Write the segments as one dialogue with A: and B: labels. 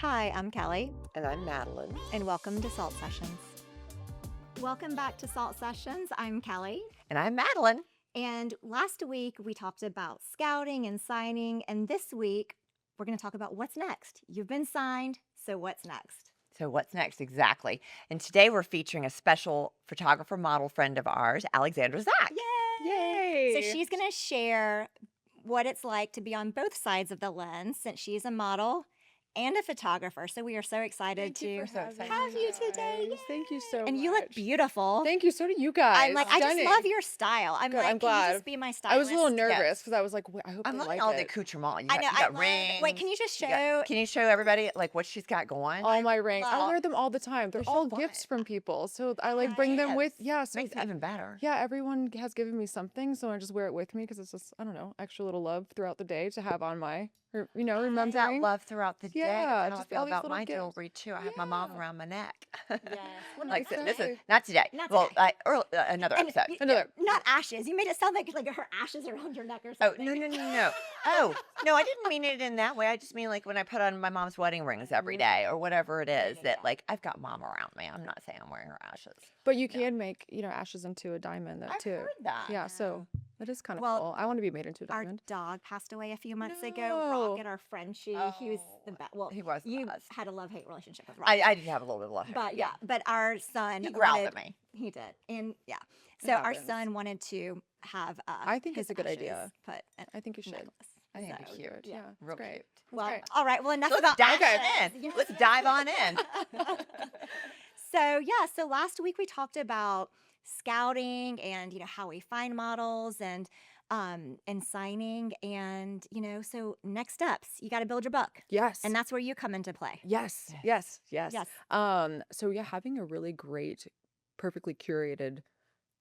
A: Hi, I'm Kelly,
B: And I'm Madeline.
A: and welcome to Salt Sessions. Welcome back to Salt Sessions. I'm Kelly.
B: And I'm Madeline.
A: And last week we talked about scouting and signing, and this week we're going to talk about what's next. You've been signed, so what's next?
B: So what's next? Exactly. And today we're featuring a special photographer model friend of ours, Alexandra Zak.
A: Yay! So she's going to share what it's like to be on both sides of the lens since she's a model and a photographer. So we are so excited to have you today. Yay!
C: Thank you so much.
A: And you look beautiful.
C: Thank you. So do you guys.
A: I'm like, I just
C: Stunning.
A: love your style. I'm
C: Good,
A: like,
C: I'm
A: can you
C: glad.
A: just be my stylist?
C: I was a little nervous
B: Yes.
C: because I was like, I hope
B: I'm
C: they
B: loving
C: like
B: all the
C: it.
B: accoutrement. You
A: I
B: got,
A: know.
B: you got
A: I
B: rings.
A: love. Wait, can you just show?
B: Can you show everybody like what she's got going?
C: All my rings. I
A: love-
C: wear them all the time. They're
B: They're so
C: all
B: fun.
C: gifts from people. So I like bring them with. Yeah. So
B: Makes it even better.
C: yeah, everyone has given me something. So I just wear it with me because it's just, I don't know, extra little love throughout the day to have on my,
B: That
C: remembering.
B: love throughout the day.
C: Yeah,
B: That's how I
C: just
B: feel
C: all these
B: about
C: little
B: my
C: gifts.
B: jewelry too. I have my mom
C: Yeah.
B: around my neck.
A: Yes. Well,
B: Like I said, this is
C: Okay.
B: not today.
A: Not
B: well,
A: today.
B: another
A: And
B: episode.
C: Another.
A: Not ashes. You made it sound like her ashes are on your neck or
B: Oh,
A: something.
B: no. Oh, no, I didn't mean it in that way. I just mean like when I put on my mom's wedding rings every day or whatever it is that like I've got mom around me. I'm not saying I'm wearing her ashes.
C: But you can make, ashes into a diamond though,
B: I've
C: too.
B: heard that.
C: Yeah. So that is kind of
A: Well,
C: cool. I want to be made into a
A: Our
C: diamond.
A: dog passed away a few months ago.
C: No.
A: Rocket, our Frenchie, he was the best. Well,
B: He was the
A: you
B: best.
A: had a love-hate relationship with Rocket.
B: I did have a little bit of love.
A: But yeah, but our son
B: He growled
A: wanted,
B: at me.
A: He did, and yeah.
C: It
A: So our
C: happens.
A: son wanted to have.
C: I think
A: his
C: it's a good
A: ashes
C: idea.
A: Put in
C: I think you
A: a
C: should.
A: necklace.
B: I think
A: So,
B: it'd be cute.
C: Yeah. It's
B: Real
C: great.
B: cute.
C: It's
A: Well,
C: great.
A: all right. Well, enough
B: Let's
A: about
B: dive
A: ashes.
B: in. Let's dive on in.
A: So yeah, so last week we talked about scouting and how we find models and signing and so next steps you got to build your book,
C: Yes.
A: and that's where you come into play.
C: Yes.
B: Yes.
C: Yes. Yes.
A: Yes.
C: So yeah, having a really great, perfectly curated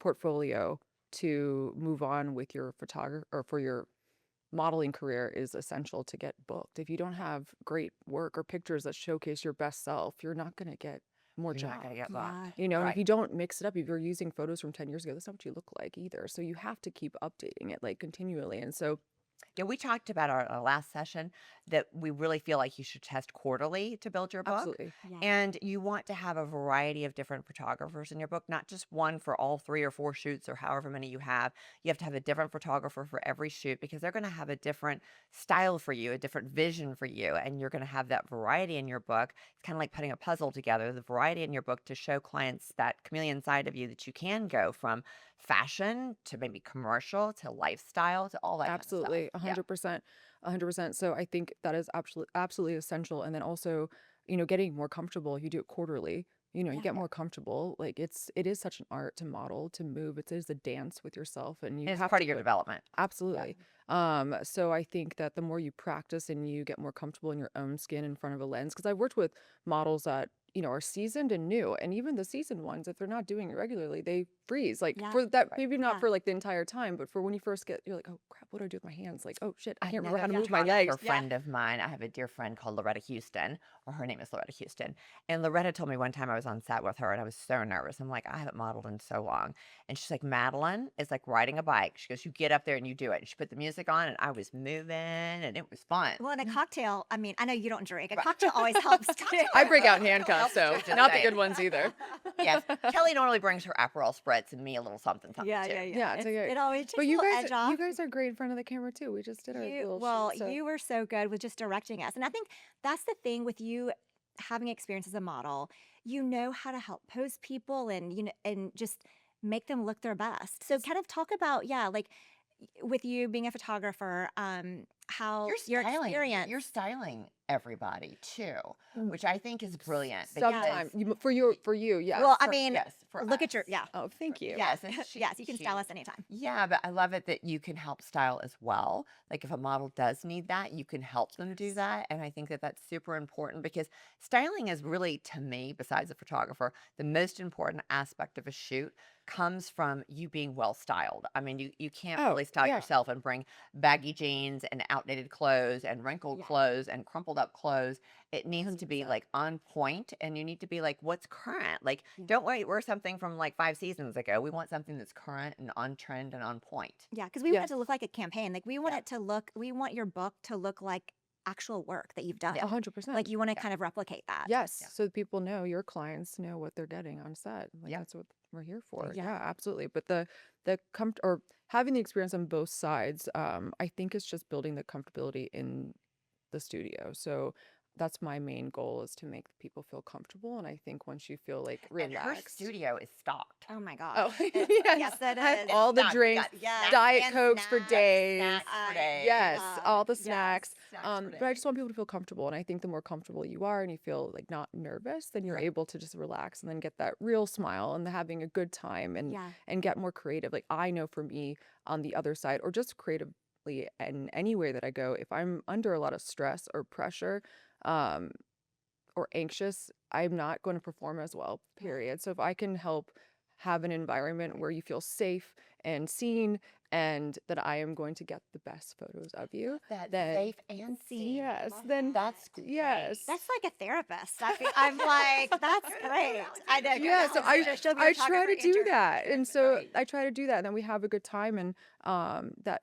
C: portfolio to move on with your photography or for your modeling career is essential to get booked. If you don't have great work or pictures that showcase your best self, you're not going to get more
B: You're not
C: jobs.
B: gonna get
A: Yeah.
B: booked.
C: And if
B: Right.
C: you don't mix it up, if you're using photos from 10 years ago, that's not what you look like either. So you have to keep updating it like continually. And so
B: Yeah, we talked about our last session that we really feel like you should test quarterly to build your book.
C: absolutely.
A: Yeah.
B: And you want to have a variety of different photographers in your book, not just one for all 3 or 4 shoots or however many you have. You have to have a different photographer for every shoot because they're going to have a different style for you, a different vision for you. And you're going to have that variety in your book. It's kind of like putting a puzzle together, the variety in your book to show clients that chameleon side of you that you can go from fashion to maybe commercial to lifestyle to all that
C: Absolutely,
B: kind of stuff.
C: 100%, 100%. So I think that is absolutely essential. And then also, getting more comfortable. You do it quarterly. You
A: Yeah.
C: get more comfortable. Like it is such an art to model, to move. It is a dance with yourself, and you
B: And it's
C: have
B: part
C: to
B: of your
C: put-
B: development.
C: Absolutely. So I think that the more you practice and you get more comfortable in your own skin in front of a lens, because I've worked with models that are seasoned and new, and even the seasoned ones, if they're not doing it regularly, they freeze. Like
A: Yeah.
C: for that,
B: Right.
C: maybe not
A: Yeah.
C: for like the entire time, but for when you first get, you're like, oh crap, what do I do with my hands? Like, oh shit, I can't
B: know
C: remember how to
B: that
C: move my
B: photographer
C: legs.
B: friend of mine. I have a dear friend called Loretta Houston, or her name is Loretta Houston. And Loretta told me one time I was on set with her and I was so nervous. I'm like, I haven't modeled in so long. And she's like, Madeline is like riding a bike. She goes, you get up there and you do it. And she put the music on and I was moving and it was fun.
A: Well, in a
C: Mm.
A: cocktail, I mean, I know you don't drink. A
B: Right.
A: cocktail always helps too.
C: I break out in handcuffs, so
B: Helps too,
C: not the
B: just
C: good
B: saying.
C: ones either.
B: Yes. Kelly normally brings her Aperol spritz and me a little something too.
A: Yeah.
C: Yeah, it's okay.
A: It always takes
C: But
A: a
C: you
A: little
C: guys,
A: edge off.
C: you guys are great in front of the camera too. We just did our little
A: Well,
C: shoot, so-
A: you were so good with just directing us. And I think that's the thing with you having experience as a model. You know how to help pose people and and just make them look their best. So kind of talk about like with you being a photographer, how your experience.
B: You're styling everybody too,
C: Mm.
B: which I think is brilliant.
C: Sometimes
B: because-
C: for you, yes.
A: Well, I
B: for-
A: mean,
B: yes, for
A: look at
B: us.
A: your
C: Oh, thank you.
B: Yes, and she-
A: yes, you can
B: she-
A: style us anytime.
B: Yeah, but I love it that you can help style as well. Like if a model does need that, you can help them do that. And I think that that's super important because styling is really, to me, besides a photographer, the most important aspect of a shoot comes from you being well styled. I mean, you can't
C: Oh,
B: really style
C: yeah.
B: yourself and bring baggy jeans and outdated clothes and wrinkled
A: Yeah.
B: clothes and crumpled up clothes. It needs to be
A: 100%.
B: like on point, and you need to be like, what's current? Like,
A: Yeah.
B: don't wear something from like 5 seasons ago. We want something that's current and on trend and on point.
A: Yeah, because we want
C: Yes.
A: it to look like a campaign. Like we want
B: Yeah.
A: it to look. We want your book to look like actual work that you've done.
B: Yeah.
C: 100%.
A: Like you want to
B: Yeah.
A: kind of replicate that.
C: Yes,
B: Yeah.
C: so people know, your clients know what they're getting on set. Like
B: Yeah.
C: that's what we're here for.
A: Yeah.
C: Yeah, absolutely. But the or having the experience on both sides, I think it's just building the comfortability in the studio. So that's my main goal, is to make people feel comfortable. And I think once you feel like
B: And her
C: relaxed.
B: studio is stocked.
A: Oh my
C: Oh,
A: gosh.
C: yes.
A: Yes, it
C: I have
A: is.
C: all the
B: Snacks. We
C: drinks,
B: got
A: Yes.
B: snacks
C: Diet
A: And
C: Cokes for
A: snacks.
C: days.
B: Snacks for
A: I
B: days.
C: Yes,
A: love,
C: all the
A: yes.
C: snacks.
B: Snacks for
C: But I
B: days.
C: just want people to feel comfortable. And I think the more comfortable you are and you feel like not nervous, then you're
B: Right.
C: able to just relax and then get that real smile and having a good time
A: Yeah.
C: and get more creative. Like I know for me on the other side, or just creatively in any way that I go, if I'm under a lot of stress or pressure, um, or anxious, I'm not going to perform as well, period. So if I can help have an environment where you feel safe and seen, and that I am going to get the best photos of you,
B: That
C: then
B: safe and seen.
C: yes,
A: Love
C: then
B: That's great.
C: yes.
A: That's like a therapist. I'm like, that's great. I know.
C: Yeah, so
A: She'll be your
C: I try to
A: photographer and
C: do
A: your-
C: that. And
B: That's
C: so
B: great.
C: I try to do that, and then we have a good time. And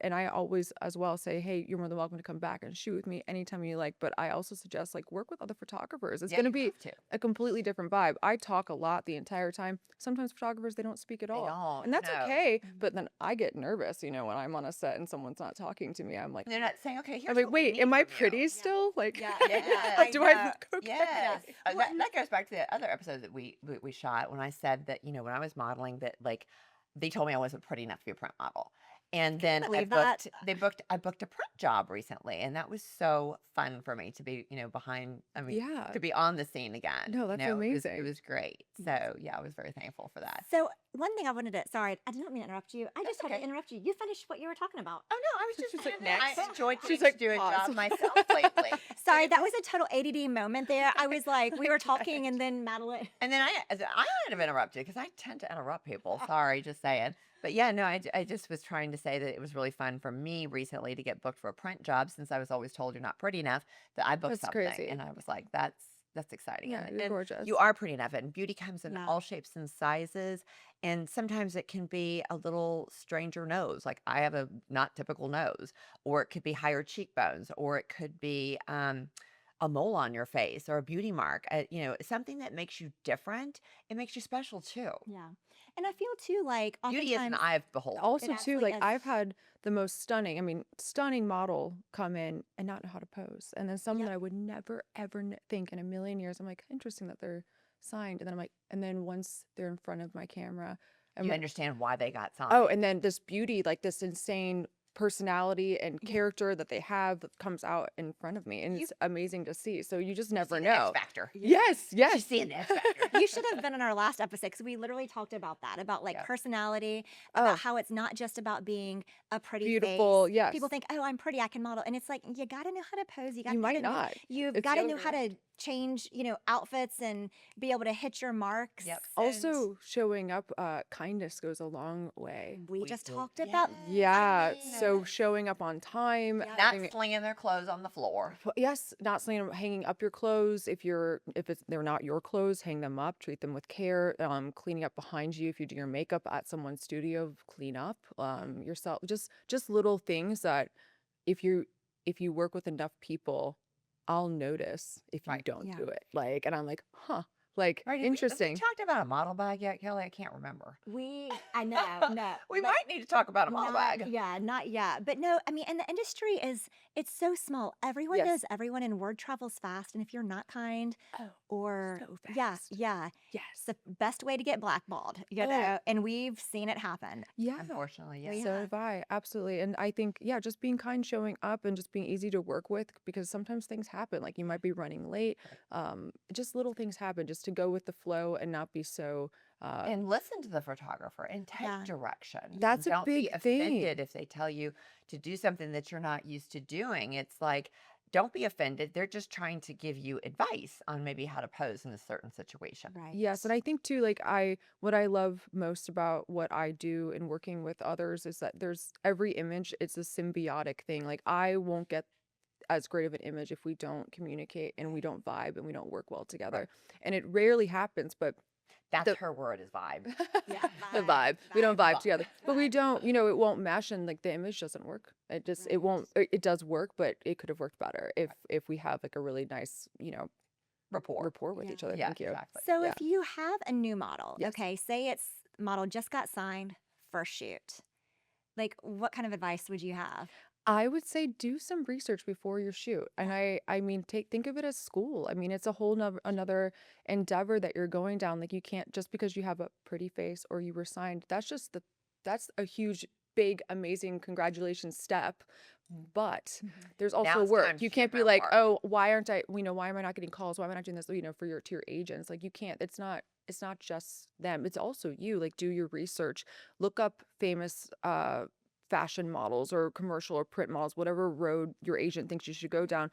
C: and I always as well say, hey, you're more than welcome to come back and shoot with me anytime you like. But I also suggest like work with other photographers. It's
B: Yeah,
C: gonna
B: you
C: be
B: have to.
C: a completely different vibe. I talk a lot the entire time. Sometimes photographers, they don't speak at
B: They
C: all.
B: don't.
C: And that's
B: No.
C: okay. But then I get nervous, when I'm on a set and someone's not talking to me. I'm like,
B: They're not saying, okay, here's
C: I'm like,
B: what we
C: wait,
B: need
C: am I
B: from you.
C: pretty still? Like,
A: Yeah,
B: Yes.
C: do I
A: know.
C: look okay?
B: Yes.
A: Yes.
B: That goes back to the other episode that we shot when I said that, when I was modeling that like they told me I wasn't pretty enough to be a print model. And then
A: believe that.
B: I booked a print job recently, and that was so fun for me to be,
C: Yeah.
B: to be on the scene again.
C: No, that's
B: It
C: amazing.
B: was great. So yeah, I was very thankful for that.
A: So one thing I wanted to, sorry, I didn't mean to interrupt you. I just had
B: okay.
A: to interrupt you. You finished what you were talking about.
B: Oh no, I was just
C: She's like,
B: I
C: next.
B: enjoyed
C: She's
B: getting
C: like,
B: to do a
C: pause.
B: job myself lately.
A: Sorry, that was a total ADD moment there. I was like, we were talking and then Madeleine.
B: And then I might have interrupted because I tend to interrupt people. Sorry, just saying. But yeah, no, I just was trying to say that it was really fun for me recently to get booked for a print job, since I was always told you're not pretty enough, that I booked
C: That's
B: something.
C: crazy.
B: And I was like, that's exciting.
C: Yeah,
B: And
C: you're gorgeous.
B: you are pretty enough. And beauty comes in
A: Yeah.
B: all shapes and sizes. And sometimes it can be a little stranger nose. Like I have a not typical nose, or it could be higher cheekbones, or it could be a mole on your face, or a beauty mark. Something that makes you different. It makes you special too.
A: Yeah. And I feel too like
B: Beauty is an
A: oftentimes,
B: eye of the beholder.
C: Also, too,
A: absolutely
C: like
A: is.
C: I've had the most stunning model come in and not know how to pose. And then someone
A: Yep.
C: I would never, ever think in a million years, I'm like, interesting that they're signed. And then I'm like, and then once they're in front of my camera, I'm
B: You
C: like,
B: understand why they got signed.
C: oh, and then this beauty, like this insane personality and
A: Yeah.
C: character that they have that comes out in front of me. And
B: You-
C: it's amazing to see. So you just
B: You
C: never
B: see the X
C: know.
B: factor.
C: Yes, yes.
B: She's seeing the X factor.
A: you should have been in our last episode because we literally talked about that, about like
B: Yeah.
A: personality,
C: Oh.
A: about how it's not just about being a pretty
C: Beautiful,
A: face.
C: yes.
A: People think, oh, I'm pretty, I can model. And it's like, you got to know how to pose. You got
C: You
A: to
C: might not.
A: You've
C: It's
A: got to know
C: younger.
A: how to change, outfits and be able to hit your marks.
B: Yep.
A: And
C: Also, showing up, kindness goes a long way.
A: we
B: We
A: just
B: do.
A: talked about
C: Yeah,
A: mean-
C: so showing up on time,
A: Yeah.
B: Not
C: having-
B: slinging their clothes on the floor.
C: yes, not saying hanging up your clothes. If they're not your clothes, hang them up, treat them with care. Cleaning up behind you. If you do your makeup at someone's studio, clean up yourself. Just little things that if you work with enough people, I'll notice if you
B: Right.
C: don't
A: Yeah.
C: do it. Like, and I'm like, huh, like
B: Right,
C: interesting.
B: Have we talked about a model bag yet, Kelly? I can't remember.
A: I know, no.
B: We
A: but
B: might need to talk about a model
A: not-
B: bag.
A: Yeah, not yet. But no, I mean, and the industry it's so small. Everyone
C: Yes.
A: knows everyone, and word travels fast. And if you're not kind,
C: Oh,
A: or
C: so
A: yeah,
C: fast.
A: yeah,
C: Yes.
A: it's the best way to get blackballed,
C: Oh.
A: and we've seen it happen.
C: Yeah.
B: Unfortunately, yes.
A: We
C: So
A: have.
C: have I, absolutely. And I think, yeah, just being kind, showing up, and just being easy to work with, because sometimes things happen. Like you might be running late. Just little things happen, just to go with the flow and not be so
B: And listen to the photographer and take
A: Yeah.
B: direction.
C: That's a
B: Don't be
C: big thing.
B: offended if they tell you to do something that you're not used to doing. It's like, don't be offended. They're just trying to give you advice on maybe how to pose in a certain situation.
A: Right.
C: Yes, and I think too, like what I love most about what I do in working with others is that there's every image, it's a symbiotic thing. Like I won't get as great of an image if we don't communicate and we don't vibe and we don't work well together. And it rarely happens, but
B: That's
C: The
B: her word is vibe.
A: Yeah,
C: the
A: vibe,
C: vibe. We don't
A: vibe,
C: vibe together. But we
A: vibe.
C: don't, it won't mesh and like the image doesn't work. It
A: Right.
C: won't it does work, but it could have worked better if we have like a really nice,
B: Rapport.
C: rapport with
A: Yeah.
C: each other.
B: Yes,
C: Thank you.
B: exactly.
A: So
C: Yeah.
A: if you have a new model,
C: Yes.
A: okay, say it's model just got signed, first shoot. Like, what kind of advice would you have?
C: I would say do some research before your shoot. And I mean think of it as school. I mean, it's a whole another endeavor that you're going down. Like you can't just because you have a pretty face or you were signed, that's a huge, big, amazing congratulations step. But there's
B: Now
C: also
B: it's
C: work.
B: time to
C: You
B: do your
C: can't be like,
B: memoir.
C: oh, why aren't I, why am I not getting calls? Why am I not doing this, for to your agents? Like you can't, it's not just them. It's also you. Like do your research, look up famous fashion models or commercial or print models, whatever road your agent thinks you should go down.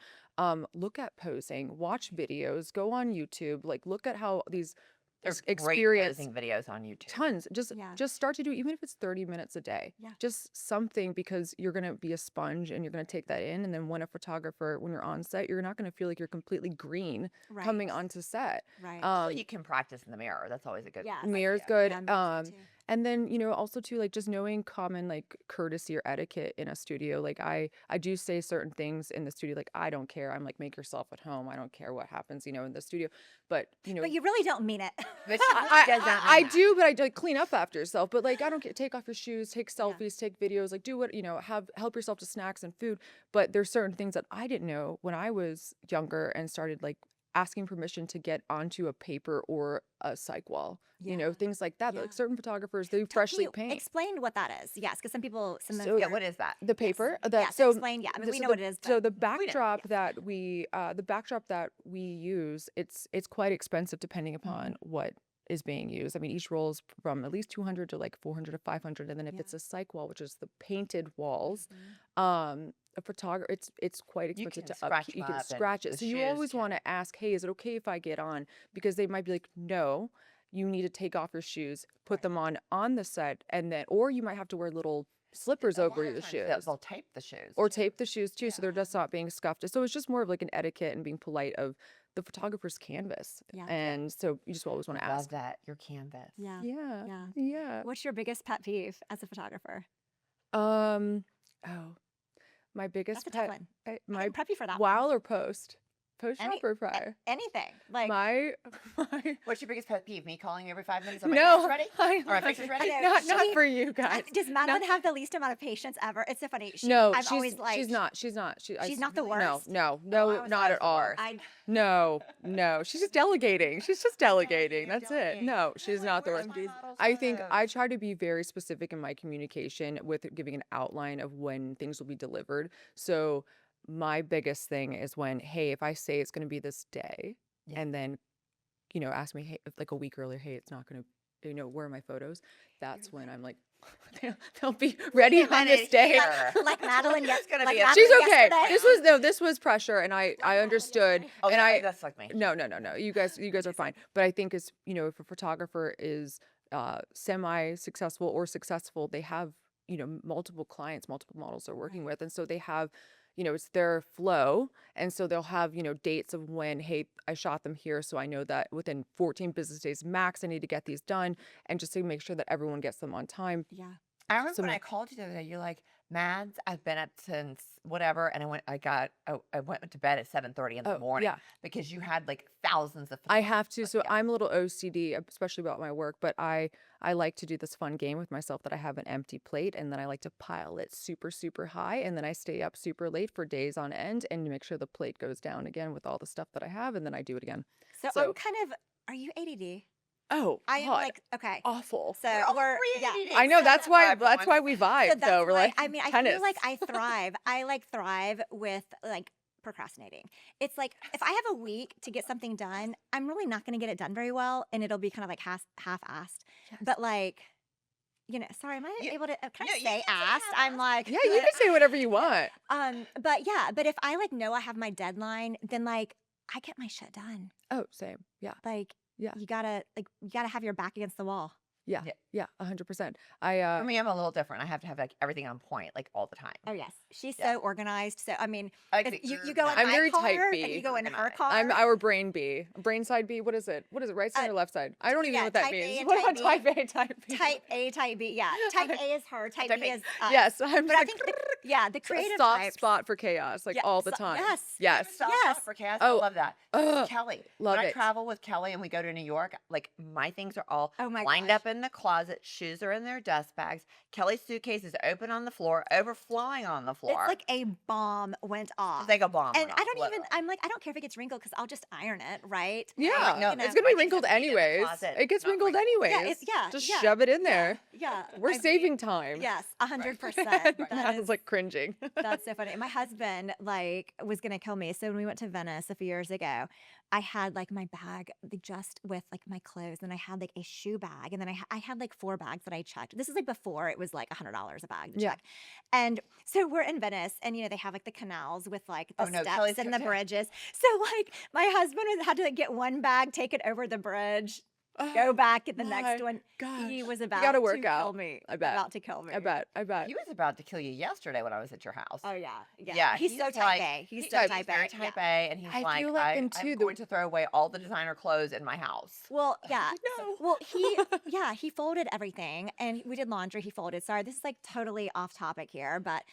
C: Look at posing, watch videos, go on YouTube, like look at how these
B: There's great
C: experience
B: posing videos on YouTube.
C: tons. Just
A: Yeah.
C: start to do, even if it's 30 minutes a day.
A: Yeah.
C: Just something, because you're going to be a sponge and you're going to take that in. And then when you're on set, you're not going to feel like you're completely green coming
A: Right.
C: onto set.
A: Right.
B: Well, you can practice in the mirror. That's always a good
A: Yes.
C: Mirror's
B: idea.
C: good.
A: Yeah, mirrors good too.
C: And then, also too, like just knowing common like courtesy or etiquette in a studio. Like I do say certain things in the studio, like I don't care. I'm like, make yourself at home. I don't care what happens, in the studio. But
A: But you really don't mean it.
B: But she does not
C: I
B: mean that.
C: do, but I do like, clean up after yourself. But like I don't care. Take off your shoes, take
A: Yeah.
C: selfies, take videos, like do what, help yourself to snacks and food. But there's certain things that I didn't know when I was younger and started like asking permission to get onto a paper or a cyc wall.
A: Yeah.
C: Things like that.
A: Yeah.
C: Like certain photographers, they
A: Can
C: freshly
A: you
C: paint.
A: explain what that is? Yes, because some people,
C: So
B: Yeah, what is that?
C: the paper
A: Yes.
C: that
A: Yes,
C: so
A: explain. Yeah, I mean, we
C: so
A: know
C: the,
A: what it is.
C: so
A: But
C: the
B: We know.
C: backdrop
A: Yes.
C: the backdrop that we use, it's quite expensive depending upon what is being used. I mean, each roll is from at least 200 to like 400 to 500, and then if
A: Yeah.
C: it's a cyc wall, which is the painted walls,
A: Mhm.
C: a photographer, it's quite
B: You
C: expensive
B: can
C: to
B: scratch
C: upkeep. You
B: them
C: can
B: up and
C: scratch it,
B: the
C: so you
B: shoes
C: always
B: can.
C: want to ask, hey, is it okay if I get on? Because they might be like, no, you need to take off your shoes, put
B: Right.
C: them on the set, and then, or you might have to wear little slippers
B: A
C: over
B: lot of
C: your
B: times
C: shoes.
B: they'll tape the shoes
C: Or
B: too.
C: tape the shoes too, so they're
A: Yeah.
C: just not being scuffed. So it's just more of like an etiquette and being polite of the photographer's canvas.
A: Yeah.
C: And so you just always want to
B: I love
C: ask.
B: that. Your canvas.
A: Yeah.
C: Yeah.
A: Yeah.
C: Yeah.
A: What's your biggest pet peeve as a photographer?
C: Oh, my
A: That's
C: biggest
A: a tough
C: pet,
A: one. I
C: my
A: can prep you for that one.
C: while or post? Post
A: Any
C: shop or prior?
A: anything. Like
C: My
B: What's your biggest pet peeve? Me calling you every 5 minutes? Are my
C: no,
B: pictures ready?
C: I
B: Are my pictures ready?
A: know,
C: not
A: she-
C: for you guys.
A: does Madeline have the least amount of patience ever? It's so funny.
C: No,
A: I've always
C: she's
A: like
C: not. She's not.
A: she's not the
C: No,
A: worst.
C: no,
B: I
C: no,
B: always thought
C: not
B: I was
C: at
B: the
C: all.
B: worst.
A: I
C: No, no, she's just delegating. She's just delegating.
B: you're
C: That's it.
B: delegating.
C: No, she's not the
B: Where's
C: worst.
B: my model
C: I think I
B: photos?
C: try to be very specific in my communication with giving an outline of when things will be delivered. So my biggest thing is when, hey, if I say it's going to be this day,
B: Yeah.
C: and then, ask me, hey, like a week earlier, hey, it's not going to, where are my photos? That's when I'm like, they'll be ready on this
B: minute
C: day.
B: here.
A: like Madeline.
B: It's gonna
A: like
B: be a-
A: Madeline
C: She's okay.
A: yesterday.
C: This was pressure, and I
A: Madeline
C: understood,
A: yesterday.
B: Oh,
C: and
B: yeah, that's like me.
C: no. You guys are fine. But I think it's, if a photographer is semi successful or successful, they have, multiple clients, multiple models they're working with, and so they have, it's their flow, and so they'll have, dates of when, hey, I shot them here, so I know that within 14 business days max, I need to get these done, and just to make sure that everyone gets them on time.
A: Yeah.
B: I remember
C: So
B: when
C: my-
B: I called you the other day, you're like, Mads, I've been up since whatever, and I went to bed at 7:30 in the
C: Oh,
B: morning
C: yeah.
B: because you had like thousands of
C: I have to. So
B: Yeah.
C: I'm a little OCD, especially about my work, but I like to do this fun game with myself that I have an empty plate, and then I like to pile it super, super high, and then I stay up super late for days on end and make sure the plate goes down again with all the stuff that I have, and then I do it again.
A: So,
C: So-
A: I'm kind of. Are you ADD?
C: Oh,
A: I am
C: God,
A: like okay.
C: awful.
A: So
B: We're all
A: we're
B: three
A: yeah.
B: ADD.
C: I know that's why
B: Vibe
C: we
A: So
C: vibe.
A: that's
C: though we're
A: why
C: like,
A: I mean I
C: tennis.
A: feel like I thrive. I like thrive with like procrastinating. It's like if I have a week to get something done, I'm really not going to get it done very well, and it'll be kind of like half-assed.
C: Yes.
A: But like, sorry, am I
B: You-
A: able to? Can
B: no,
A: I
B: you
A: say
B: can say
A: assed? I'm like,
C: Yeah, you can say whatever you want.
A: But yeah, but if I like know I have my deadline, then like I get my shit done.
C: Oh, same. Yeah,
A: Like,
C: Yeah.
A: you gotta have your back against the wall.
C: Yeah.
B: Yeah.
C: Yeah. 100%.
B: For me, I'm a little different. I have to have like everything on point, like all the time.
A: Oh yes, she's
B: Yeah.
A: so organized. So I mean,
B: I like
A: if
B: to be
A: you go in
C: I'm
A: my
C: very type
A: car and
C: B.
A: you go in her
B: Organized.
A: car.
C: I'm our brain B. Brain side B. What is it? What is it? Right side
A: Uh,
C: or left side? I don't even know
A: yeah,
C: what that
A: type A
C: means.
A: and
C: What
A: type
C: about
A: B.
C: type A, type B?
A: Type A, type B. Yeah, type A is her. Type
B: Type
A: B
B: A.
A: is us.
C: Yes, I'm
A: But I
C: like
A: think the
C: a
A: creative
C: soft
A: types.
C: spot for chaos, like
A: Yeah,
C: all the
A: so-
C: time.
A: yes,
C: Yes.
B: Soft
A: yes.
B: spot for chaos.
C: Oh,
B: I love that.
C: ugh,
B: Kelly.
C: love
B: When I
C: it.
B: travel with Kelly and we go to New York, like my things are all
A: Oh my
B: lined
A: gosh.
B: up in the closet. Shoes are in their dust bags. Kelly's suitcase is open on the floor, overflowing on the floor.
A: It's like a bomb went off.
B: It's like a bomb.
A: And
B: went
A: I
B: off,
A: don't even,
B: literally.
A: I'm like, I don't care if it gets wrinkled because I'll just iron it, right?
C: Yeah,
B: like, no,
A: You know,
C: it's gonna
B: my
C: be
B: things
C: wrinkled
B: have to be in the
C: anyways.
B: closet,
C: It gets
B: not
C: wrinkled
B: wrinkled.
C: anyways.
A: yeah,
C: Just
A: yeah,
C: shove it in there.
A: yeah.
C: We're
A: I mean,
C: saving time.
A: yes, 100%.
C: Matt
A: That
C: was
A: is,
C: like cringing.
A: that's so funny. My husband like was gonna kill me. So when we went to Venice a few years ago, I had like my bag just with like my clothes, and I had like a shoe bag, and then I had like 4 bags that I checked. This is like before it was like $100 a bag to
C: Yeah.
A: check. And so we're in Venice, and they have like the canals with like the
B: Oh, no,
A: steps
B: Kelly's
A: and the
B: yeah.
A: bridges. So like my husband had to like, get one bag, take it over the bridge, go back, get the next
C: my
A: one.
C: gosh.
A: He was
C: You
A: about
C: gotta
A: to
C: work
A: kill
C: out.
A: me.
C: I bet.
A: About to kill me.
C: I bet. I bet.
B: He was about to kill you yesterday when I was at your house.
A: Oh yeah, yeah.
B: Yeah,
A: He's so
B: he's
A: type
B: like-
A: A. He's
B: He-
A: so
B: he's
A: type
B: very
A: A.
B: type
A: Yeah.
B: A, and he's
C: I
B: like,
C: feel like
B: I'm
C: too, the-
B: going to throw away all the designer clothes in my house.
A: Well, yeah.
C: No.
A: Well, he folded everything, and we did laundry. He folded. Sorry, this is like totally off topic here, but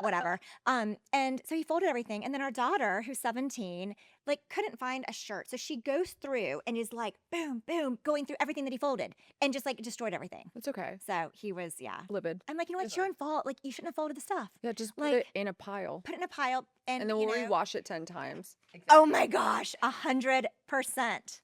A: whatever. And so he folded everything, and then our daughter, who's 17, like couldn't find a shirt, so she goes through and is like, boom, boom, going through everything that he folded, and just like destroyed everything.
C: It's okay.
A: So he was, yeah.
C: Livid.
A: I'm like, it's your own fault. Like you shouldn't have folded the stuff.
C: Yeah, just put
A: Like,
C: it in a pile.
A: Put it in a pile, and
C: And then we'll rewash it 10 times.
A: Oh my gosh, 100%.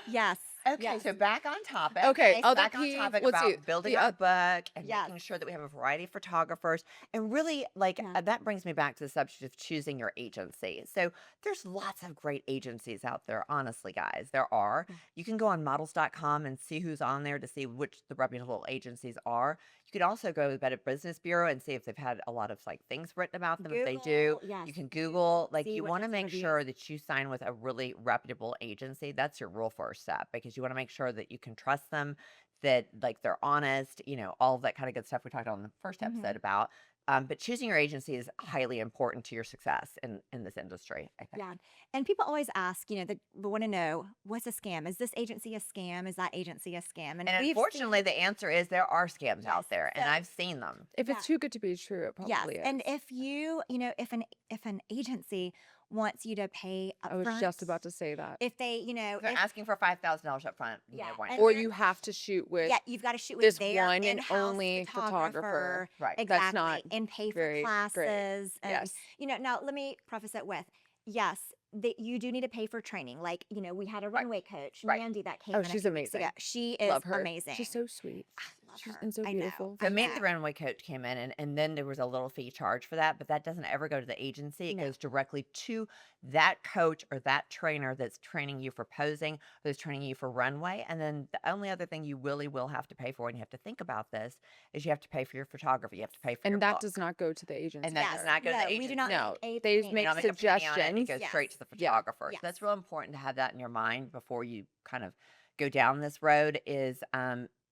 A: Yes.
B: Okay,
A: yes.
B: so back on topic.
C: Okay, other
B: back on
C: peeve,
B: topic
C: let's
B: about
C: see,
B: building
C: the
B: our book and
A: Yes.
B: making sure that we have a variety of photographers. And really, like,
A: Yeah.
B: that brings me back to the subject of choosing your agency. So there's lots of great agencies out there, honestly, guys. There are.
A: Yeah.
B: You can go on models.com and see who's on there to see which the reputable agencies are. You could also go to the Better Business Bureau and see if they've had a lot of like things written about them. If they do,
A: Google, yes.
B: you can Google. Like,
A: See
B: you
A: what
B: want to
A: has
B: make
A: reviews.
B: sure that you sign with a really reputable agency. That's your real first step, because you want to make sure that you can trust them, that like they're honest, all of that kind of good stuff we talked about in the first
A: Mhm.
B: episode about. But choosing your agency is highly important to your success in this industry, I think.
A: Yeah. And people always ask, they want to know, what's a scam? Is this agency a scam? Is that agency a scam?
B: And
A: we've
B: unfortunately, the answer is there are scams out
A: Yes,
B: there, and
A: so-
B: I've seen them.
C: If
A: Yeah.
C: it's too good to be true, it
A: yes.
C: probably is.
A: And if if an agency wants you to pay
C: I was
A: upfront,
C: just about to say that.
A: if they,
B: If they're
A: if,
B: asking for $5,000 up front,
A: Yeah,
B: why
A: and
B: not?
C: Or
A: they're-
C: you have to shoot with
A: yeah, you've got to shoot with
C: this
A: their
C: one and
A: in-house
C: only photographer.
B: Right.
A: Exactly.
C: That's not
A: and pay for
C: very great.
A: classes. And,
C: Yes.
A: now let me preface it with, yes, that you do need to pay for training. Like, we had a runway coach,
B: Right.
A: Mandy, that came
C: Oh,
A: in a
C: she's
A: few weeks
C: amazing.
A: ago. She is
C: Love her.
A: amazing.
C: She's so sweet.
A: I love
C: She's
A: her.
C: and so
A: I know,
C: beautiful.
A: I
B: So Mandy,
A: know.
B: the runway coach, came in, and then there was a little fee charge for that, but that doesn't ever go to the agency. It
A: No.
B: goes directly to that coach or that trainer that's training you for posing, or that's training you for runway. And then the only other thing you really will have to pay for, and you have to think about this, is you have to pay for your photography. You have to pay for your
C: And that
B: book.
C: does not go to the agency.
B: And that
A: Yes.
B: does not go to
A: No,
B: the
A: we
B: agency.
A: do not
C: No,
A: make a
C: they
A: penny.
C: make
B: You don't make a penny on it. It
C: suggestions.
B: goes
A: Yes.
B: straight to the
C: Yeah.
B: photographer. So
A: Yes.
B: that's real important to have that in your mind before you kind of go down this road, is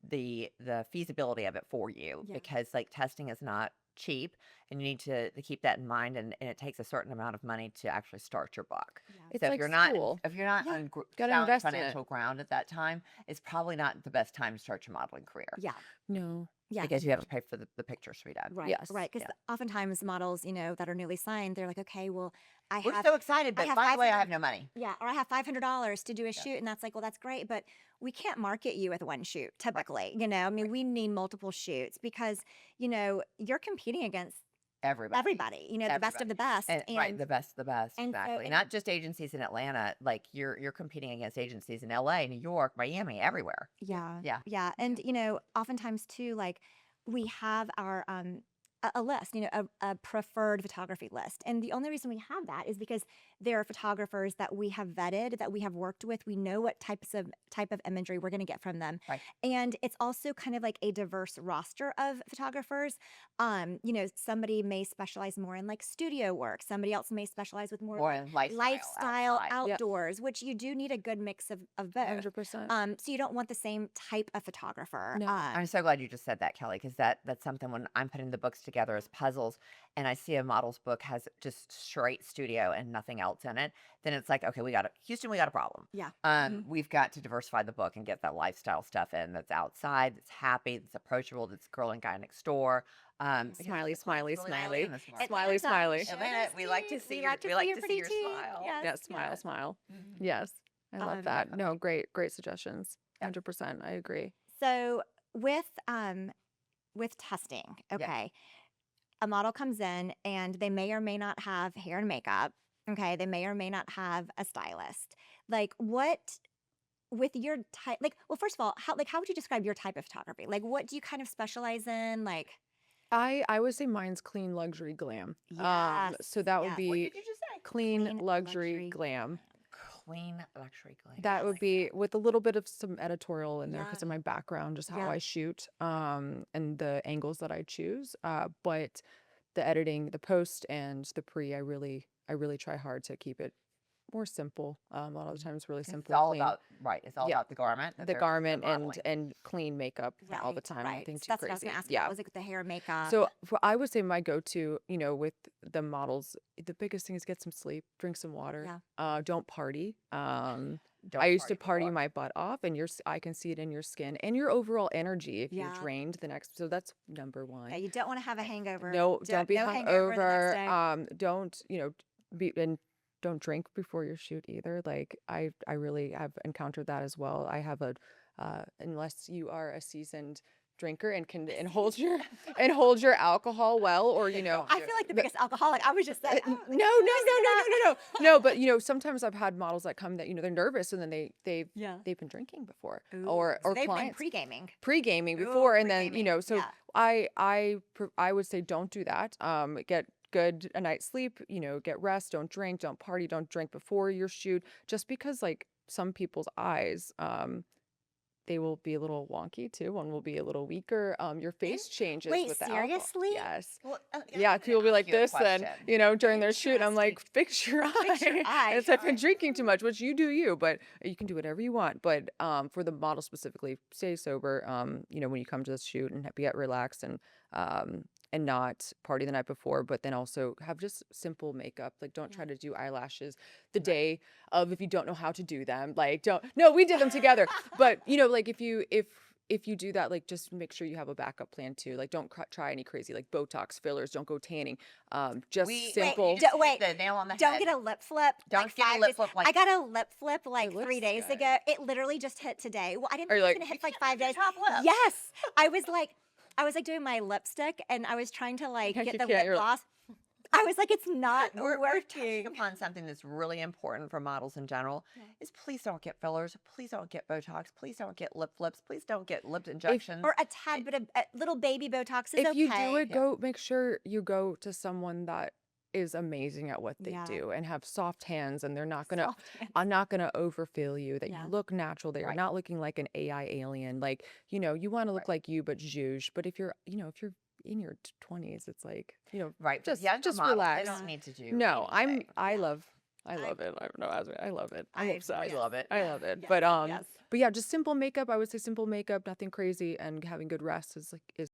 B: the feasibility of it for you,
A: Yeah.
B: because like testing is not cheap, and you need to keep that in mind, and it takes a certain amount of money to actually start your book.
A: Yeah.
C: It's
B: So
C: like
B: if you're not
C: school.
B: if you're not
A: Yeah.
B: on
C: Gotta
B: sound
C: invest in it.
B: financial ground at that time, it's probably not the best time to start your modeling career,
A: Yeah.
C: No.
A: Yeah.
B: because you have to pay for the pictures to be done.
A: Right.
C: Yes.
A: Right. Because
B: Yeah.
A: oftentimes models, that are newly signed, they're like, okay, well, I
B: We're
A: have
B: so excited,
A: I
B: but
A: have
B: by the way, I
A: 500
B: have no money.
A: Yeah, or I have $500 to do a shoot, and that's like, well, that's great, but we can't market you with one shoot typically. I mean, we need multiple shoots because you're competing against everybody. The best of the best,
B: And, right, the best of the best,
A: and so-
B: exactly.
A: and-
B: Not just agencies in Atlanta. Like you're competing against agencies in LA, New York, Miami, everywhere.
A: yeah,
B: Yeah.
A: yeah, and oftentimes too, like we have our a list, a preferred photography list, and the only reason we have that is because they're photographers that we have vetted, that we have worked with. We know what type of imagery we're going to get from them.
B: Right.
A: And it's also kind of like a diverse roster of photographers. Somebody may specialize more in like studio work. Somebody else may specialize with more
B: Or in lifestyle outside.
A: outdoors, which you do need a good mix of both.
C: 100%.
A: So you don't want the same type of photographer.
C: No.
B: I'm so glad you just said that, Kelly, because that's something when I'm putting the books together as puzzles and I see a model's book has just straight studio and nothing else in it, then it's like, okay, Houston, we got a problem.
A: Yeah.
B: We've got to diversify the book and get that lifestyle stuff in that's outside, that's happy, that's approachable, that's girl and guy next door. Because
C: Smiley,
B: it's
C: smiley,
B: really
C: smiley.
B: in this market.
C: Smiley, smiley.
B: Atlanta, we like to see
A: We
B: your,
A: like to
B: we
A: see
B: like
A: your
B: to see
A: pretty
B: your
A: teeth.
B: smile.
A: Yes.
C: Yeah, smile, smile.
B: Mhm.
C: Yes. I love that.
A: Um,
C: No, great suggestions.
B: Yeah.
C: 100%. I agree.
A: So with testing,
B: Yes.
A: okay, a model comes in and they may or may not have hair and makeup. Okay, they may or may not have a stylist. Like what with your type? Like, well, first of all, how would you describe your type of photography? Like, what do you kind of specialize in? Like,
C: I would say mine's clean luxury glam.
A: yes,
C: So that would
A: yes.
B: What
C: be
B: did you just say?
C: clean
A: Clean
C: luxury
A: luxury
C: glam.
B: Clean luxury glam.
C: That would be with a little bit of some editorial in there
A: Yeah.
C: because of my background, just how
A: Yeah.
C: I shoot, and the angles that I choose. But the editing, the post, and the pre, I really try hard to keep it more simple. A lot of the times, really
B: It's
C: simple,
B: all
C: clean.
B: about It's all
C: Yeah.
B: about the garment. that
C: The
B: they're
C: garment
B: modeling.
C: and clean makeup all the
A: Right,
C: time.
A: right.
C: Nothing
A: So
C: too
A: that's what I was
C: crazy.
A: going to ask.
C: Yeah.
A: Was it the hair and makeup?
C: So I would say my go-to, with the models, the biggest thing is get some sleep, drink some water. Don't party.
B: Don't
C: I used to party
B: before.
C: my butt off, and I can see it in your skin and your overall energy if you're
A: Yeah.
C: drained the next. So that's number
A: Yeah,
C: one.
A: you don't want to have a hangover.
C: No, don't be
A: no hangover the next
C: hungover.
A: day.
C: Don't be and don't drink before your shoot either. Like I really have encountered that as well. I have unless you are a seasoned drinker and can hold your alcohol well, or
A: I feel like the biggest alcoholic. I was just saying.
C: no,
A: oh,
C: no,
A: this is
C: no, no. But sometimes I've had models that come that they're nervous and then they've
A: Yeah.
C: been drinking before,
A: Ooh,
C: or
A: so they've been
C: clients
A: pre-gaming.
C: pre-gaming
A: Ooh,
C: before, and then
A: pre-gaming.
C: so
A: Yeah.
C: I would say don't do that. Get a night's sleep. Get rest. Don't drink. Don't party. Don't drink before your shoot. Just because like some people's eyes, they will be a little wonky too. One will be a little weaker. Your face changes
A: Wait,
C: with the alcohol.
A: seriously?
C: Yes.
B: Well,
C: Yeah, people be like this then, during their shoot. I'm like, fix your eye.
A: Fix your eye.
C: And it's I've been drinking too much, which you do you, but you can do whatever you want. But for the model specifically, stay sober. When you come to the shoot and get relaxed and not party the night before, but then also have just simple makeup. Like don't try to do eyelashes the day of if you don't know how to do them. Like no, we did them together. But like if you do that, like just make sure you have a backup plan too. Like don't try any crazy like Botox fillers. Don't go tanning. Just simple.
A: Wait,
B: the nail on the
A: Don't
B: head.
A: get a lip flip.
B: Don't
A: like
B: get a
A: 5
B: lip
A: days-
B: flip like-
A: I got a lip flip like
C: Your
A: 3
C: lips
A: days
C: guy.
A: ago. It literally just hit today. Well, I didn't
C: Are you
A: think
C: like-
A: it hit for like 5 days.
B: top lip.
A: Yes, I was like doing my lipstick and I was trying to like
C: You
A: get the
C: can't,
A: lip
C: you're like-
A: gloss. I was like, it's not
B: We're touching
A: working.
B: upon something that's really important for models in general is please don't get fillers. Please don't get Botox. Please don't get lip flips. Please don't get lip injections.
A: Or a tad bit of little baby Botox is
C: If
A: okay.
C: you do it, go make sure you go to someone that is amazing at what they
A: Yeah.
C: do and have soft hands, and they're not gonna
A: Soft hands.
C: I'm not gonna overfill you. That
A: Yeah.
C: you look natural. That you're
B: Right.
C: not looking like an AI alien. Like you want to look
B: Right.
C: like you, but zhuzh. But if you're in your 20s, it's like
B: right.
C: just-
B: but younger
C: just
B: models,
C: relax.
B: They don't need to do
C: no.
B: anything.
C: I love it. I love it. I love it. I'm
A: I
C: obsessed.
B: We love it.
C: I love it.
A: Yes,
C: But
A: yes.
C: yeah, just simple makeup. I would say simple makeup, nothing crazy, and having good rest is if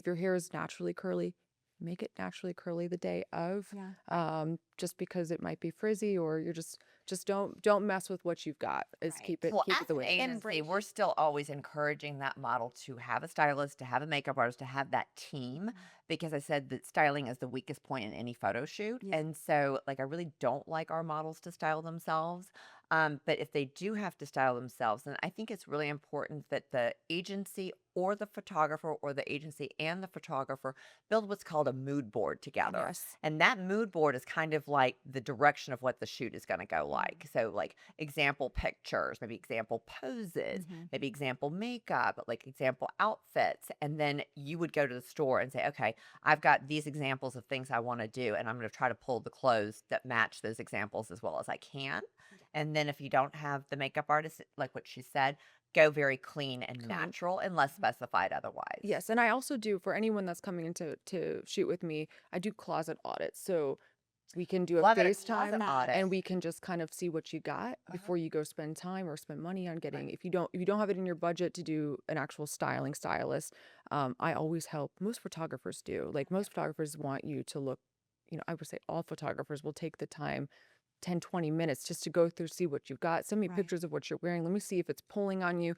C: your hair is naturally curly, make it naturally curly the day of.
A: Yeah.
C: Just because it might be frizzy, or you're just don't mess with what you've got. Is
A: Right.
C: keep it
B: Well,
C: keep
B: as
C: it the
B: an
C: way it is.
B: agency,
A: Embrace.
B: we're still always encouraging that model to have a stylist, to have a makeup artist, to have that team, because I said that styling is the weakest point in any photo shoot.
A: Yeah.
B: And so, like, I really don't like our models to style themselves. But if they do have to style themselves, then I think it's really important that the agency or the photographer or the agency and the photographer build what's called a mood board together.
C: Yes.
B: And that mood board is kind of like the direction of what the shoot is going to go like. So, like example pictures, maybe example poses,
A: Mhm.
B: maybe example makeup, like example outfits. And then you would go to the store and say, okay, I've got these examples of things I want to do, and I'm going to try to pull the clothes that match those examples as well as I can. And then if you don't have the makeup artist, like what she said, go very clean and
C: Clean.
B: natural unless specified otherwise.
C: Yes, and I also do for anyone that's coming in to shoot with me, I do closet audits. So we can do a
B: Love it, a
C: FaceTime
B: closet audit.
C: and we can just kind of see what you got before you go spend time or spend money on getting if you don't have it in your budget to do an actual stylist. I always help. Most photographers do. Like most photographers want you to look, I would say all photographers will take the time 10-20 minutes just to go through, see what you've got. Send me
A: Right.
C: pictures of what you're wearing. Let me see if it's pulling on you.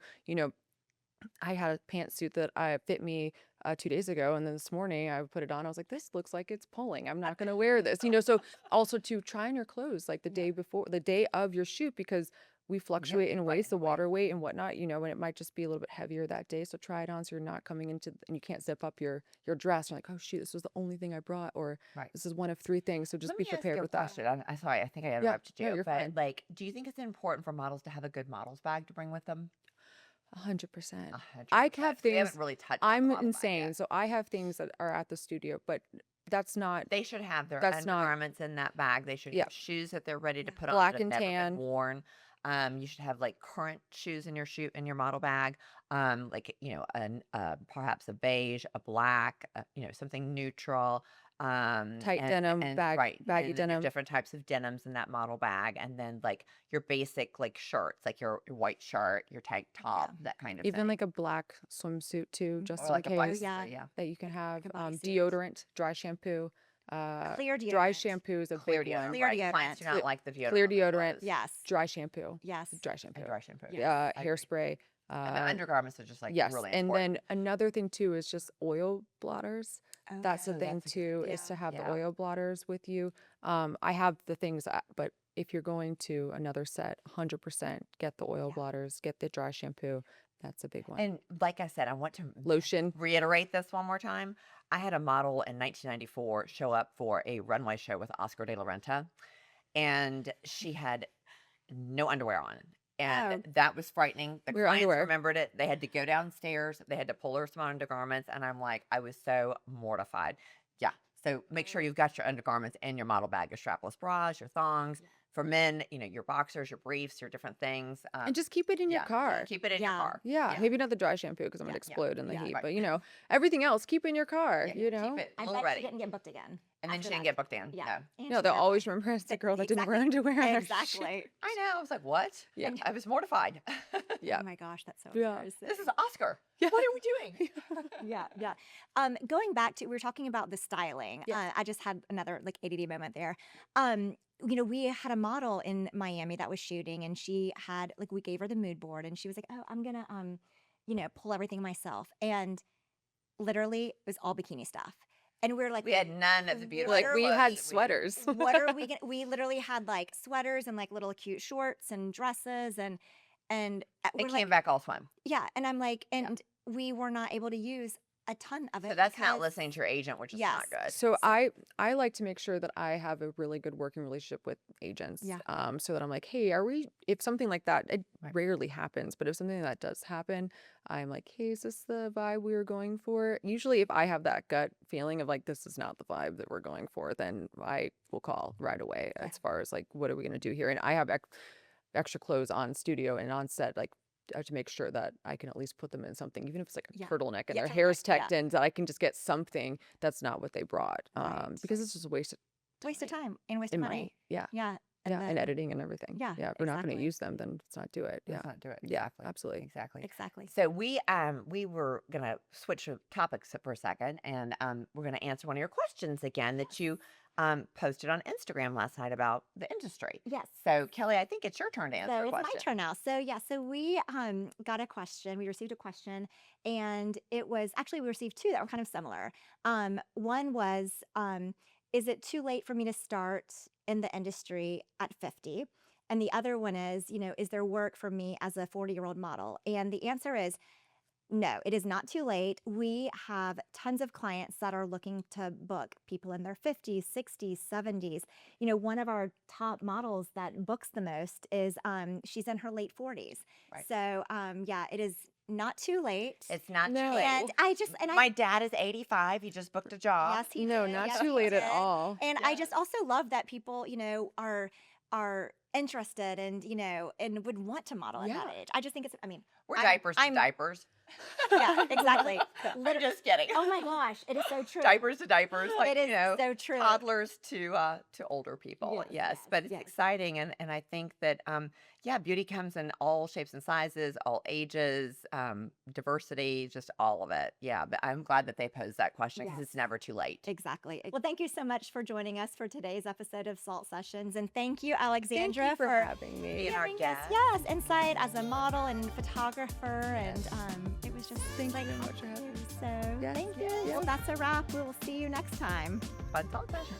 C: I had a pantsuit that fit me 2 days ago, and then this morning I put it on. I was like, "This looks like it's pulling. I'm not going to wear this." So also to try on your clothes like the day before, the day of your shoot, because we fluctuate in weights, the water weight and whatnot. And it might just be a little bit heavier that day. So try it on so you're not coming into and you can't zip up your dress. You're like, "Oh shoot, this was the only thing I brought," or
B: Right.
C: "This is one of 3 things." So just
B: Let
C: be
B: me ask
C: prepared
B: you a
C: with that.
B: question. I'm sorry, I think I
C: Yeah,
B: interrupted
C: no,
B: you,
C: you're
B: but
C: fine.
B: like, do you think it's important for models to have a good models bag to bring with them?
C: 100%.
B: 100%.
C: I have
B: We haven't
C: things.
B: really touched on the
C: I'm
B: model bag
C: insane,
B: yet.
C: so I have things that are at the studio, but that's not.
B: They should have their
C: That's not.
B: undergarments in that bag. They should
C: Yeah,
B: have shoes that they're ready to put on
C: black
B: that have
C: and
B: never been
C: tan.
B: worn. You should have like current shoes in your model bag. Like perhaps a beige, a black, something neutral.
C: Tight
B: And
C: denim,
B: right,
C: baggy
B: and then there's
C: denim.
B: different types of denims in that model bag, and then like your basic like shirts, like your white shirt, your tank top, that kind of
C: Even
B: thing,
C: like a black swimsuit too, just
B: or
C: in
B: like a black,
C: case
A: Yeah.
B: yeah,
C: that you can have.
A: Like a bodysuit.
C: Deodorant, dry shampoo.
A: Clear
C: Dry
A: deodorant.
C: shampoo is a
B: clear
C: big one.
B: deodorant.
A: Clear
B: Right, clients do
A: deodorant.
B: not like the deodorant
C: Clear
B: on their
C: deodorant,
B: clothes.
A: Yes.
C: dry shampoo,
A: Yes.
C: dry shampoo.
B: And dry shampoo.
A: Yes.
B: I agree.
C: Hairspray.
B: And the undergarments are just like
C: Yes,
B: really
C: and
B: important.
C: then another thing too is just oil blotters. That's the
B: Oh,
C: thing
B: that's a good
C: too,
B: idea.
C: is to have the
B: Yeah.
C: oil blotters with you. I have the things, but if you're going to another set, 100% get the oil blotters, get the dry shampoo. That's a big one.
B: And like I said, I want to
C: Lotion.
B: reiterate this one more time. I had a model in 1994 show up for a runway show with Oscar de la Renta, and she had no underwear on. And that was frightening. The
C: Wear
B: clients
C: underwear.
B: remembered it. They had to go downstairs. They had to pull her some undergarments. And I'm like, I was so mortified. Yeah. So make sure you've got your undergarments and your model bag, your strapless bras, your thongs. For men, your boxers, your briefs, your different things.
C: And just keep it in your car.
B: Keep it in your
A: Yeah.
B: car.
C: Yeah, maybe not the dry shampoo because I'm gonna
B: Yeah.
C: explode in the
A: Yeah.
C: heat.
B: Right.
C: But everything else, keep in your car.
B: Yeah, keep it
A: I
B: a little
A: bet
B: ready.
A: she didn't get booked again.
B: And then she
A: after
B: didn't
A: that.
B: get booked in.
A: Yeah.
B: No.
A: And
C: No,
A: she
C: they'll
A: got
C: always
A: fired.
C: remember it's the
A: But
C: girl that didn't wear
A: exactly.
C: underwear on her shoot.
A: Exactly.
B: I know. I was like, what?
C: Yeah.
B: I was mortified.
C: Yeah.
A: Oh my gosh, that's so
C: Yeah.
A: embarrassing.
B: This is Oscar.
C: Yeah.
B: What are we doing?
A: Yeah. Going back to, we were talking about the styling.
C: Yes.
A: I just had another like ADD moment there. We had a model in Miami that was shooting, and she had like, we gave her the mood board, and she was like, "Oh, I'm gonna pull everything myself." And literally, it was all bikini stuff. And we were like,
B: We had none of the beautiful.
C: Like we had
B: clothes.
C: sweaters.
A: what are we gonna? We literally had like sweaters and like little cute shorts and dresses, and we're
B: It
A: like,
B: came back all swim.
A: yeah. And I'm like, and we were not able to use a ton of it.
B: So that's not
A: because-
B: listening to your agent, which is
A: Yes.
B: not good.
C: So I like to make sure that I have a really good working relationship with agents.
A: Yeah.
C: So that I'm like, hey, if something like that, it
B: Right.
C: rarely happens, but if something like that does happen, I'm like, hey, is this the vibe we were going for? Usually if I have that gut feeling of like, this is not the vibe that we're going for, then I will call right away as far as like, what are we going to do here? And I have extra clothes on studio and on set, like to make sure that I can at least put them in something, even if it's like a
A: Yeah.
C: turtleneck and
A: Yeah,
C: their hair's
A: turtleneck, yeah.
C: tucked in, that I can just get something that's not what they brought.
A: Right.
C: Because it's just a waste of
A: Waste of time and waste
C: and
A: of money.
C: money. Yeah.
A: Yeah.
C: And
A: then-
C: editing and everything.
A: Yeah,
C: Yeah. If we're not going to
A: exactly.
C: use them, then let's not do it. Yeah.
B: Let's not do it.
C: Yeah,
B: Exactly.
C: absolutely.
B: Exactly.
A: Exactly.
B: So we were gonna switch topics for a second, and we're gonna answer one of your questions again that you posted on Instagram last night about the industry.
A: Yes.
B: So Kelly, I think it's your turn to answer
A: So
B: a
A: it's
B: question.
A: my turn now. So we got a question. We received a question, and it was actually, we received two that were kind of similar. One was, is it too late for me to start in the industry at 50? And the other one is, is there work for me as a 40-year-old model? And the answer is no, it is not too late. We have tons of clients that are looking to book people in their 50s, 60s, 70s. One of our top models that books the most is she's in her late 40s.
B: Right.
A: So yeah, it is not too late.
B: It's not too
C: No.
B: late.
A: And I just and I
B: My dad is 85. He just booked a job.
A: yes, he
C: No,
A: did.
C: not
A: Yes,
C: too
A: he
C: late at
A: did.
C: all.
A: And I just also love that people, are interested and would want to model at that
C: Yeah.
A: age. I just think it's,
B: We're
A: I'm-
B: diapers to
A: I'm-
B: diapers.
A: yeah, exactly.
B: I'm just kidding.
A: Oh my gosh, it is so true.
B: Diapers to diapers, like,
A: It is so true.
B: toddlers to older people.
C: Yes,
B: Yes,
A: yes,
B: but it's
A: yes.
B: exciting, and I think that yeah, beauty comes in all shapes and sizes, all ages, diversity, just all of it. Yeah, but I'm glad that they posed that question because
A: Yes.
B: it's never too late.
A: Exactly. Well, thank you so much for joining us for today's episode of Salt Sessions, and thank you, Alexandra,
C: Thank you for having me.
B: being our
A: giving us
B: guest.
A: insight as a model and photographer, and it was just
C: Thank you
A: like
C: very much for having me.
A: so.
C: Yes,
A: Thank you.
C: yes.
A: Well, that's a wrap. We will see you next time.
B: Fun salt session.